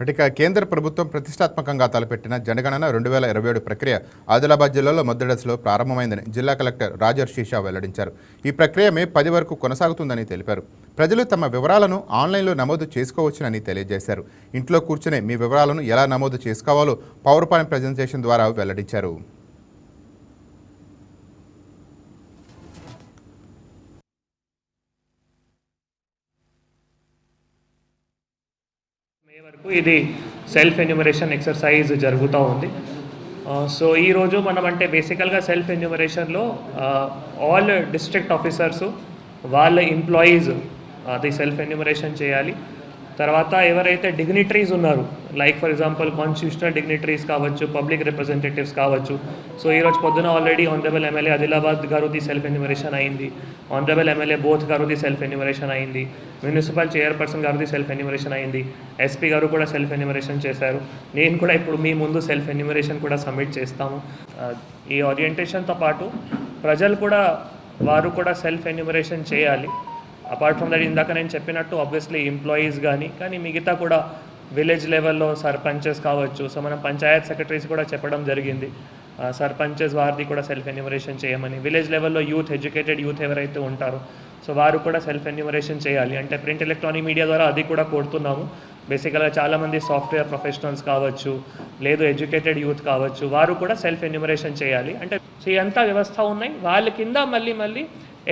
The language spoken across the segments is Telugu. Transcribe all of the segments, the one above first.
ఇక కేంద్ర ప్రభుత్వం ప్రతిష్టాత్మకంగా తలపెట్టిన జనగణన 2027 ప్రక్రియ ఆదిలాబాద్ జిల్లాలో మొదటి దశలో ప్రారంభమైందని జిల్లా కలెక్టర్ రాజర్ శీషా వెల్లడించారు. ఈ ప్రక్రియ మే 10 వరకు కొనసాగుతుందని తెలిపారు. ప్రజలు తమ వివరాలను ఆన్లైన్లో నమోదు చేసుకోవచ్చునని తెలియజేశారు. ఇంట్లో కూర్చునే మీ వివరాలను ఎలా నమోదు చేసుకోవాలో పవర్ పాయింట్ ప్రజెంటేషన్ ద్వారా వెల్లడించారు. మే వరకు ఇది సెల్ఫ్ ఎన్యూమరేషన్ ఎక్సర్సైజ్ జరుగుతూ ఉంది. సో ఈరోజు మనం అంటే బేసికల్గా సెల్ఫ్ ఎన్యూమరేషన్లో ఆల్ డిస్ట్రిక్ట్ ఆఫీసర్సు వాళ్ళ ఎంప్లాయీస్ అది సెల్ఫ్ ఎన్యూమరేషన్ చేయాలి. తర్వాత ఎవరైతే డిగ్నిటరీస్ ఉన్నారు, like for example constitutional dignitaries కావచ్చు, పబ్లిక్ రిప్రజెంటేటివ్స్ కావచ్చు. సో ఈరోజు పొద్దున ఆల్రెడీ ఆనరబుల్ ఎమ్మెల్యే ఆదిలాబాద్ గారుది సెల్ఫ్ ఎన్యూమరేషన్ అయింది, ఆనరబుల్ ఎమ్మెల్యే బోత్ గారుది సెల్ఫ్ ఎన్యూమరేషన్ అయింది, మున్సిపల్ చైర్పర్సన్ గారిది సెల్ఫ్ ఎన్యూమరేషన్ అయింది, ఎస్పీ గారు కూడా సెల్ఫ్ ఎన్యూమరేషన్ చేశారు. నేను కూడా ఇప్పుడు మీ ముందు సెల్ఫ్ ఎన్యూమరేషన్ కూడా సబ్మిట్ చేస్తాము. ఈ ఓరియంటేషన్తో పాటు ప్రజలు కూడా వారు కూడా సెల్ఫ్ ఎన్యూమరేషన్ చేయాలి. అపార్ట్ ఫ్రమ్ దట్ ఇందాక నేను చెప్పినట్టు ఆబ్వియస్లీ ఎంప్లాయీస్ కానీ మిగతా కూడా విలేజ్ లెవెల్లో సర్పంచెస్ కావచ్చు. సో మనం పంచాయత్ సెక్రటరీస్ కూడా చెప్పడం జరిగింది, సర్పంచెస్ వారిది కూడా సెల్ఫ్ ఎన్యూమరేషన్ చేయమని. విలేజ్ లెవెల్లో యూత్, ఎడ్యుకేటెడ్ యూత్ ఎవరైతే ఉంటారో సో వారు కూడా సెల్ఫ్ ఎన్యూమరేషన్ చేయాలి. అంటే ప్రింట్ ఎలక్ట్రానిక్ మీడియా ద్వారా అది కూడా కోరుతున్నాము. బేసికల్గా చాలామంది సాఫ్ట్వేర్ ప్రొఫెషనల్స్ కావచ్చు, లేదు ఎడ్యుకేటెడ్ యూత్ కావచ్చు, వారు కూడా సెల్ఫ్ ఎన్యూమరేషన్ చేయాలి. అంటే సో ఇదంతా వ్యవస్థ ఉన్నాయి. వాళ్ళ కింద మళ్ళీ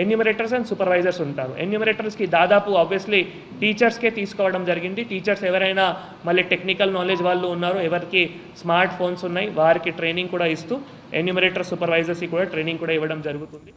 ఎన్యూమరేటర్స్ అండ్ సూపర్వైజర్స్ ఉంటారు. ఎన్యూమరేటర్స్కి దాదాపు ఆబ్వియస్లీ టీచర్స్కే తీసుకోవడం జరిగింది. టీచర్స్ ఎవరైనా మళ్ళీ టెక్నికల్ నాలెడ్జ్ వాళ్ళు ఉన్నారు, ఎవరికి స్మార్ట్ ఫోన్స్ ఉన్నాయి, వారికి ట్రైనింగ్ కూడా ఇస్తూ ఎన్యూమరేటర్ సూపర్వైజర్స్కి కూడా ట్రైనింగ్ కూడా ఇవ్వడం జరుగుతుంది.